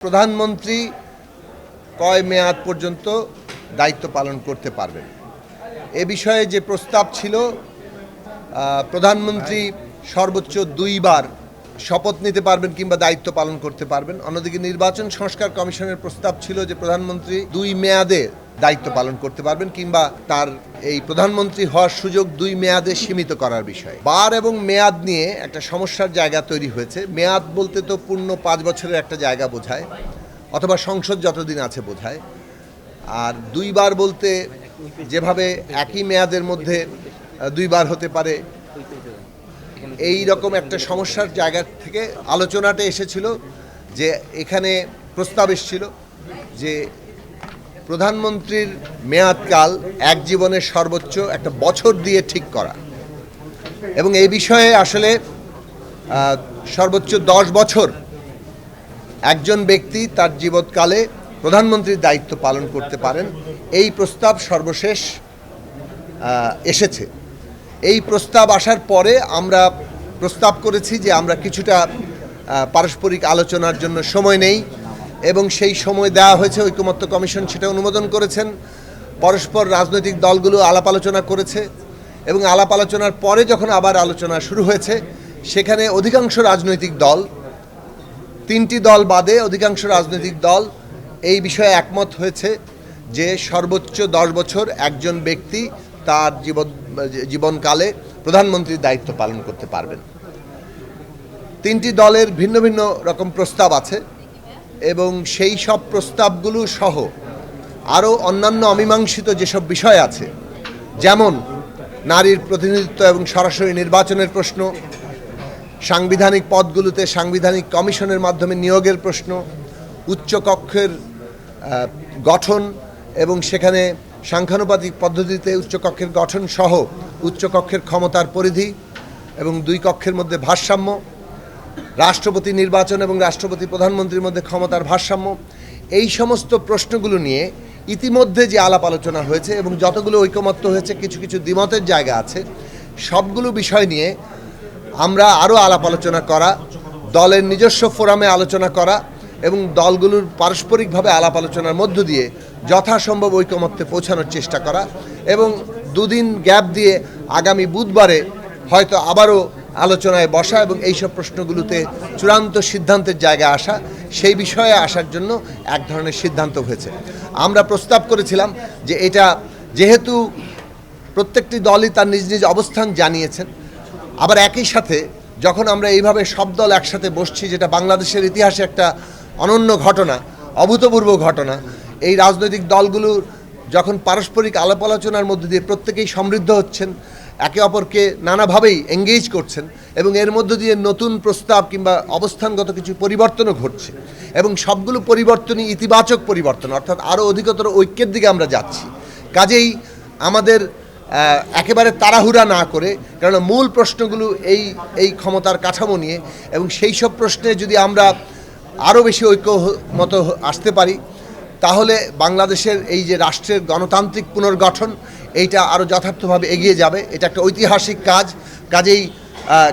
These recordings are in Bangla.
প্রধানমন্ত্রী কয় মেয়াদ পর্যন্ত দায়িত্ব পালন করতে পারবেন এ বিষয়ে যে প্রস্তাব ছিল প্রধানমন্ত্রী সর্বোচ্চ 2 বার শপথ নিতে পারবেন কিংবা দায়িত্ব পালন করতে পারবেন। অন্যদিকে নির্বাচন সংস্কার কমিশনের প্রস্তাব ছিল যে প্রধানমন্ত্রী 2 মেয়াদে দায়িত্ব পালন করতে পারবেন কিংবা তার এই প্রধানমন্ত্রী হওয়ার সুযোগ 2 মেয়াদে সীমিত করার বিষয়। বার এবং মেয়াদ নিয়ে একটা সমস্যার জায়গা তৈরি হয়েছে। মেয়াদ বলতে তো পূর্ণ 5 বছরের একটা জায়গা বোঝায়, অথবা সংসদ যতদিন আছে বোঝায়। আর 2 বার বলতে যেভাবে একই মেয়াদের মধ্যে 2 বার হতে পারে, এই রকম একটা সমস্যার জায়গা থেকে আলোচনাটা এসেছিল যে এখানে প্রস্তাব এসেছিল যে প্রধানমন্ত্রীর মেয়াদকাল এক জীবনের সর্বোচ্চ একটা বছর দিয়ে ঠিক করা, এবং এই বিষয়ে আসলে সর্বোচ্চ 10 বছর একজন ব্যক্তি তার জীবৎকালে প্রধানমন্ত্রীর দায়িত্ব পালন করতে পারেন। এই প্রস্তাব সর্বশেষ এসেছে। এই প্রস্তাব আসার পরে আমরা প্রস্তাব করেছি যে আমরা কিছুটা পারস্পরিক আলোচনার জন্য সময় নেই, এবং সেই সময় দেওয়া হয়েছে। ঐকমত্য কমিশন সেটা অনুমোদন করেছেন। পরস্পর রাজনৈতিক দলগুলো আলাপ আলোচনা করেছে, এবং আলাপ আলোচনার পরে যখন আবার আলোচনা শুরু হয়েছে সেখানে অধিকাংশ রাজনৈতিক দল, 3টি দল বাদে অধিকাংশ রাজনৈতিক দল এই বিষয়ে একমত হয়েছে যে সর্বোচ্চ 10 বছর একজন ব্যক্তি তার জীবনকালে প্রধানমন্ত্রীর দায়িত্ব পালন করতে পারবেন। 3টি দলের ভিন্ন ভিন্ন রকম প্রস্তাব আছে, এবং সেই সব প্রস্তাবগুলো সহ আরও অন্যান্য অমীমাংসিত যেসব বিষয় আছে, যেমন নারীর প্রতিনিধিত্ব এবং সরাসরি নির্বাচনের প্রশ্ন, সাংবিধানিক পদগুলোতে সাংবিধানিক কমিশনের মাধ্যমে নিয়োগের প্রশ্ন, উচ্চকক্ষের গঠন এবং সেখানে সাংখ্যানুপাতিক পদ্ধতিতে উচ্চকক্ষের গঠন সহ উচ্চকক্ষের ক্ষমতার পরিধি এবং 2 কক্ষের মধ্যে ভারসাম্য, রাষ্ট্রপতি নির্বাচন এবং রাষ্ট্রপতি প্রধানমন্ত্রীর মধ্যে ক্ষমতার ভারসাম্য, এই সমস্ত প্রশ্নগুলো নিয়ে ইতিমধ্যে যে আলাপ আলোচনা হয়েছে এবং যতগুলো ঐকমত্য হয়েছে, কিছু কিছু দ্বিমতের জায়গা আছে, সবগুলো বিষয় নিয়ে আমরা আরও আলাপ আলোচনা করা, দলের নিজস্ব ফোরামে আলোচনা করা এবং দলগুলোর পারস্পরিকভাবে আলাপ আলোচনার মধ্য দিয়ে যথাসম্ভব ঐকমত্যে পৌঁছানোর চেষ্টা করা, এবং 2 দিন গ্যাপ দিয়ে আগামী বুধবারে হয়তো আবারও আলোচনায় বসা এবং এইসব প্রশ্নগুলোতে চূড়ান্ত সিদ্ধান্তের জায়গায় আসা, সেই বিষয়ে আসার জন্য এক ধরনের সিদ্ধান্ত হয়েছে। আমরা প্রস্তাব করেছিলাম যে এটা যেহেতু প্রত্যেকটি দলই তার নিজ নিজ অবস্থান জানিয়েছেন, আবার একই সাথে যখন আমরা এইভাবে সব দল একসাথে বসছি, যেটা বাংলাদেশের ইতিহাসে একটা অনন্য ঘটনা, অভূতপূর্ব ঘটনা, এই রাজনৈতিক দলগুলো যখন পারস্পরিক আলাপ আলোচনার মধ্যে দিয়ে প্রত্যেকেই সমৃদ্ধ হচ্ছেন, একে অপরকে নানাভাবেই এঙ্গেজ করছেন, এবং এর মধ্য দিয়ে নতুন প্রস্তাব কিংবা অবস্থানগত কিছু পরিবর্তনও ঘটছে, এবং সবগুলো পরিবর্তনই ইতিবাচক পরিবর্তন, অর্থাৎ আরও অধিকতর ঐক্যের দিকে আমরা যাচ্ছি। কাজেই আমাদের একেবারে তাড়াহুড়া না করে, কারণ মূল প্রশ্নগুলো এই ক্ষমতার কাঠামো নিয়ে, এবং সেই সব প্রশ্নে যদি আমরা আরও বেশি ঐক্যমত আসতে পারি, তাহলে বাংলাদেশের এই যে রাষ্ট্রের গণতান্ত্রিক পুনর্গঠন, এইটা আরও যথার্থভাবে এগিয়ে যাবে। এটা একটা ঐতিহাসিক কাজ। কাজেই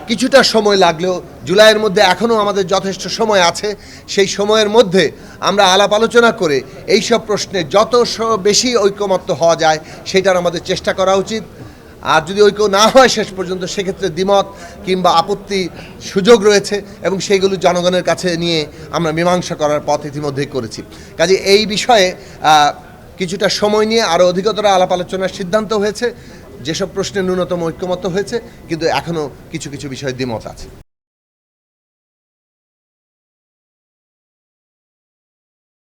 কিছুটা সময় লাগলেও জুলাইয়ের মধ্যে এখনও আমাদের যথেষ্ট সময় আছে। সেই সময়ের মধ্যে আমরা আলাপ আলোচনা করে এই সব প্রশ্নে যত বেশি ঐকমত্য হওয়া যায় সেটার আমাদের চেষ্টা করা উচিত। আর যদি ঐক্য না হয় শেষ পর্যন্ত, সেক্ষেত্রে দ্বিমত কিংবা আপত্তি সুযোগ রয়েছে, এবং সেইগুলো জনগণের কাছে নিয়ে আমরা মীমাংসা করার পথ ইতিমধ্যেই করেছি। কাজে এই বিষয়ে কিছুটা সময় নিয়ে আরও অধিকতর আলাপ আলোচনার সিদ্ধান্ত হয়েছে। যেসব প্রশ্নে ন্যূনতম ঐক্যমত্য হয়েছে, কিন্তু এখনও কিছু কিছু বিষয়ে দ্বিমত আছে।